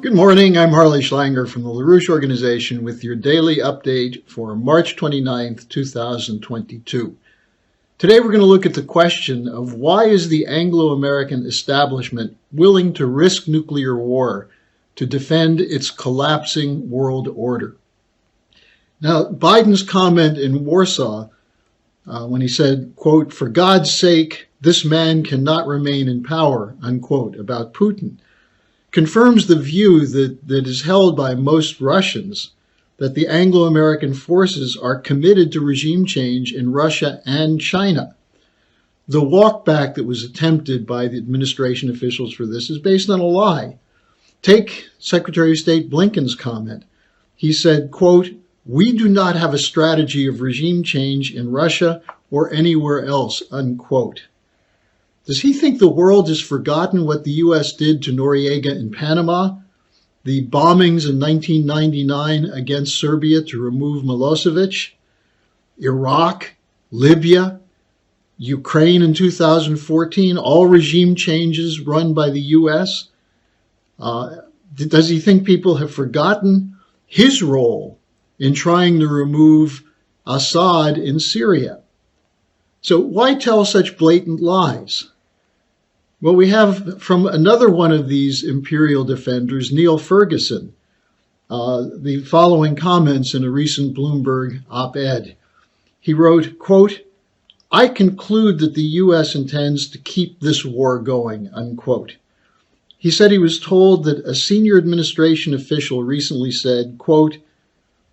Good morning, I'm Harley Schlanger from the LaRouche Organization with your daily update for March 29th, 2022. Today we're going to look at the question of why is the Anglo-American establishment willing to risk nuclear war to defend its collapsing world order? Now, Biden's comment in Warsaw when he said, quote, "For God's sake, this man cannot remain in power," unquote, about Putin, confirms the view that is held by most Russians that the Anglo-American forces are committed to regime change in Russia and China. The walkback that was attempted by the administration officials for this is based on a lie. Take Secretary of State Blinken's comment. He said, quote, "We do not have a strategy of regime change in Russia or anywhere else," unquote. Does he think the world has forgotten what the U.S. did to Noriega in Panama, the bombings in 1999 against Serbia to remove Milosevic, Iraq, Libya, Ukraine in 2014, all regime changes run by the U.S.? Does he think people have forgotten his role in trying to remove Assad in Syria? So why tell such blatant lies? Well, we have from another one of these imperial defenders, Neil Ferguson, the following comments in a recent Bloomberg op-ed. He wrote, quote, "I conclude that the U.S. intends to keep this war going," unquote. He said he was told that a senior administration official recently said, quote,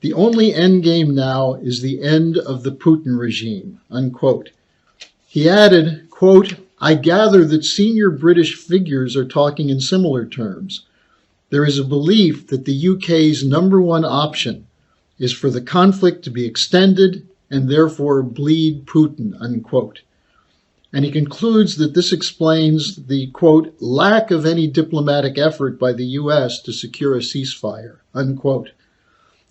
"The only end game now is the end of the Putin regime," unquote. He added, quote, "I gather that senior British figures are talking in similar terms. There is a belief that the UK's number one option is for the conflict to be extended and therefore bleed Putin," unquote. And he concludes that this explains the, quote, "lack of any diplomatic effort by the US to secure a ceasefire," unquote.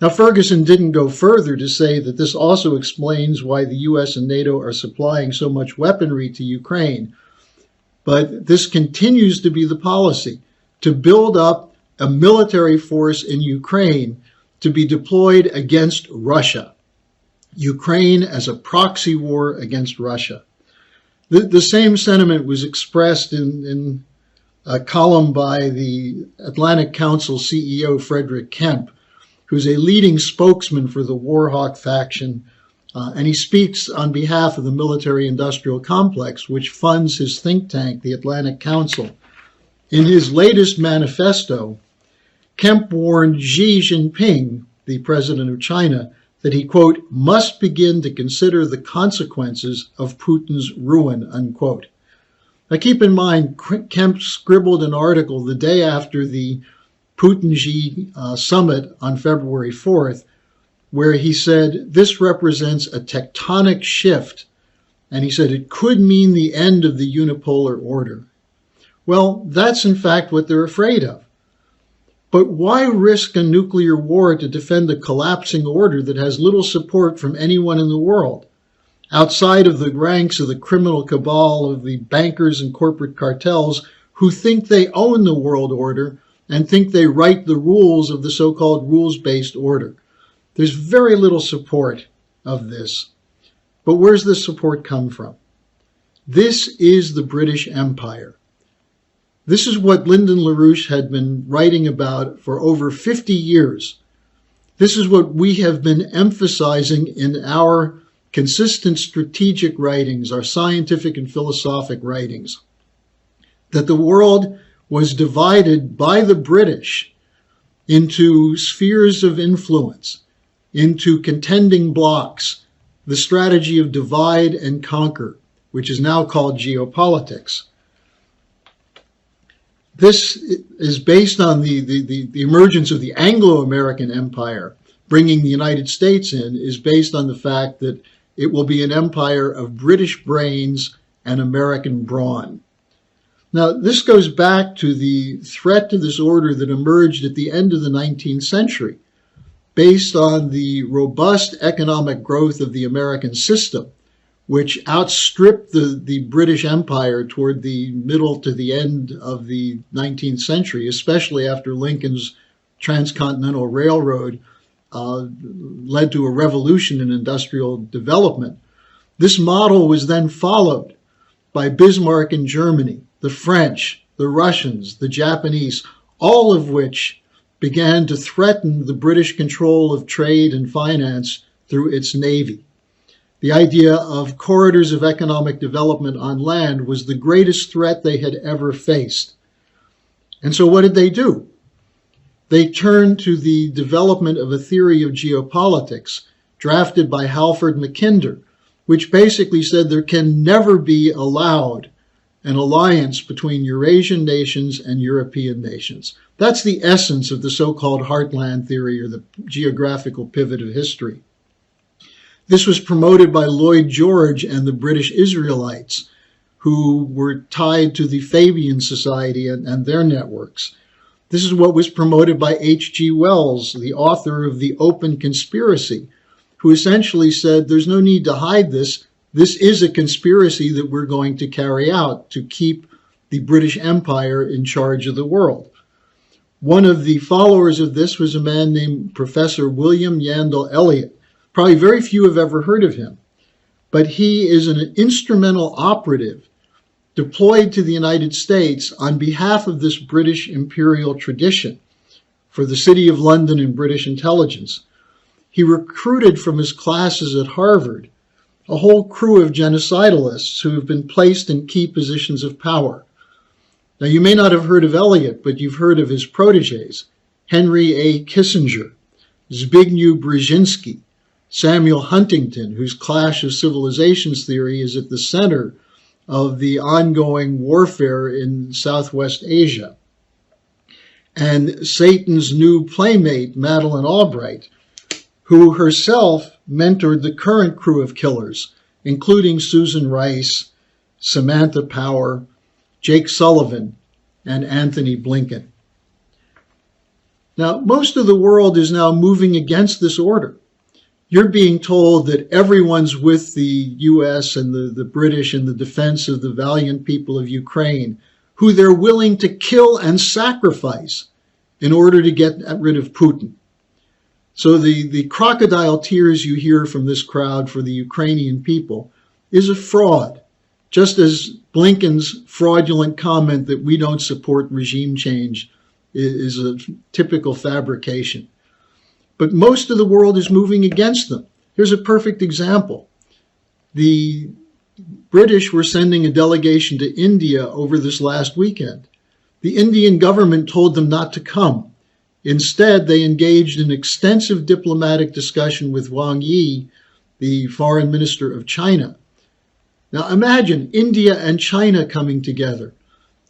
Now, Ferguson didn't go further to say that this also explains why the US and NATO are supplying so much weaponry to Ukraine. But this continues to be the policy, to build up a military force in Ukraine to be deployed against Russia. Ukraine as a proxy war against Russia. The same sentiment was expressed in a column by the Atlantic Council CEO Frederick Kemp, who's a leading spokesman for the war hawk faction, and he speaks on behalf of the military-industrial complex, which funds his think tank, the Atlantic Council. In his latest manifesto, Kemp warned Xi Jinping, the president of China, that he, quote, "must begin to consider the consequences of Putin's ruin," unquote. Now keep in mind, Kemp scribbled an article the day after the Putin-Xi summit on February 4th, where he said this represents a tectonic shift, and he said it could mean the end of the unipolar order. Well, that's in fact what they're afraid of. But why risk a nuclear war to defend a collapsing order that has little support from anyone in the world, outside of the ranks of the criminal cabal of the bankers and corporate cartels who think they own the world order and think they write the rules of the so-called rules-based order? There's very little support of this. But where's the support come from? This is the British Empire. This is what Lyndon LaRouche had been writing about for over 50 years. This is what we have been emphasizing in our consistent strategic writings, our scientific and philosophic writings, that the world was divided by the British into spheres of influence, into contending blocks, the strategy of divide and conquer, which is now called geopolitics. This is based on the emergence of the Anglo-American empire. Bringing the United States in is based on the fact that it will be an empire of British brains and American brawn. Now, this goes back to the threat to this order that emerged at the end of the 19th century, based on the robust economic growth of the American system, which outstripped the British Empire toward the middle to the end of the 19th century, especially after Lincoln's transcontinental railroad led to a revolution in industrial development. This model was then followed by Bismarck in Germany, the French, the Russians, the Japanese, all of which began to threaten the British control of trade and finance through its navy. The idea of corridors of economic development on land was the greatest threat they had ever faced. And so what did they do? They turned to the development of a theory of geopolitics drafted by Halford Mackinder, which basically said there can never be allowed an alliance between Eurasian nations and European nations. That's the essence of the so-called Heartland Theory, or the geographical pivot of history. This was promoted by Lloyd George and the British Israelites, who were tied to the Fabian Society and their networks. This is what was promoted by H.G. Wells, the author of The Open Conspiracy, who essentially said there's no need to hide this. This is a conspiracy that we're going to carry out to keep the British Empire in charge of the world. One of the followers of this was a man named Professor William Yandell Elliott. Probably very few have ever heard of him, but he is an instrumental operative deployed to the United States on behalf of this British imperial tradition for the City of London and British intelligence. He recruited from his classes at Harvard a whole crew of genocidalists who have been placed in key positions of power. Now, you may not have heard of Elliot, but you've heard of his protégés: Henry A. Kissinger, Zbigniew Brzezinski, Samuel Huntington, whose Clash of Civilizations theory is at the center of the ongoing warfare in Southwest Asia, and Satan's new playmate, Madeleine Albright, who herself mentored the current crew of killers, including Susan Rice, Samantha Power, Jake Sullivan, and Anthony Blinken. Now, most of the world is now moving against this order. You're being told that everyone's with the U.S. and the British in the defense of the valiant people of Ukraine, who they're willing to kill and sacrifice in order to get rid of Putin. So the crocodile tears you hear from this crowd for the Ukrainian people is a fraud, just as Blinken's fraudulent comment that we don't support regime change is a typical fabrication. But most of the world is moving against them. Here's a perfect example. The British were sending a delegation to India over this last weekend. The Indian government told them not to come. Instead, they engaged in extensive diplomatic discussion with Wang Yi, the foreign minister of China. Now imagine India and China coming together.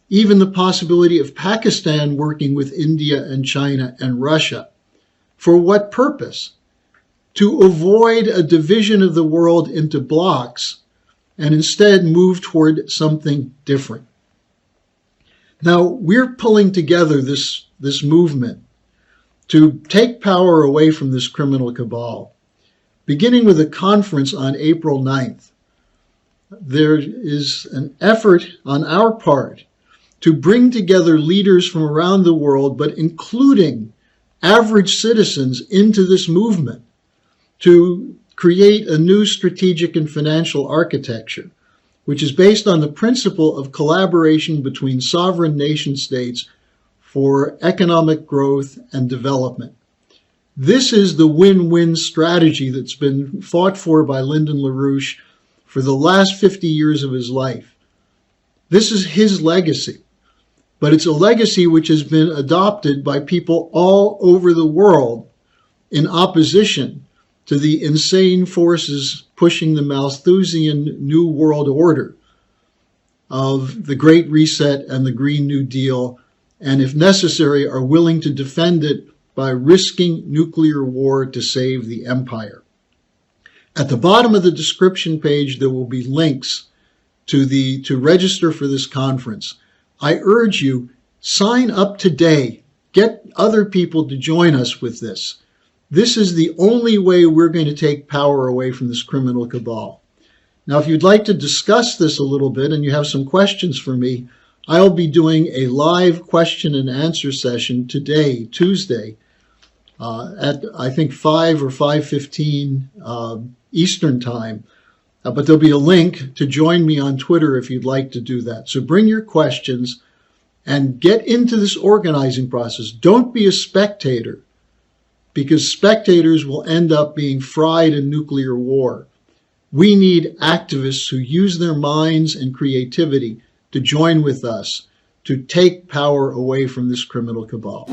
Even the possibility of Pakistan working with India and China and Russia. For what purpose? To avoid a division of the world into blocks and instead move toward something different. Now, we're pulling together this movement to take power away from this criminal cabal, beginning with a conference on April 9th. There is an effort on our part to bring together leaders from around the world, but including average citizens, into this movement to create a new strategic and financial architecture, which is based on the principle of collaboration between sovereign nation states for economic growth and development. This is the win-win strategy that's been fought for by Lyndon LaRouche for the last 50 years of his life. This is his legacy, but it's a legacy which has been adopted by people all over the world in opposition to the insane forces pushing the Malthusian New World Order of the Great Reset and the Green New Deal, and if necessary, are willing to defend it by risking nuclear war to save the empire. At the bottom of the description page, there will be links to register for this conference. I urge you, sign up today. Get other people to join us with this. This is the only way we're going to take power away from this criminal cabal. Now, if you'd like to discuss this a little bit and you have some questions for me, I'll be doing a live question and answer session today, Tuesday, at I think 5 or 5:15 Eastern Time. But there'll be a link to join me on Twitter if you'd like to do that. So bring your questions and get into this organizing process. Don't be a spectator, because spectators will end up being fried in nuclear war. We need activists who use their minds and creativity to join with us to take power away from this criminal cabal.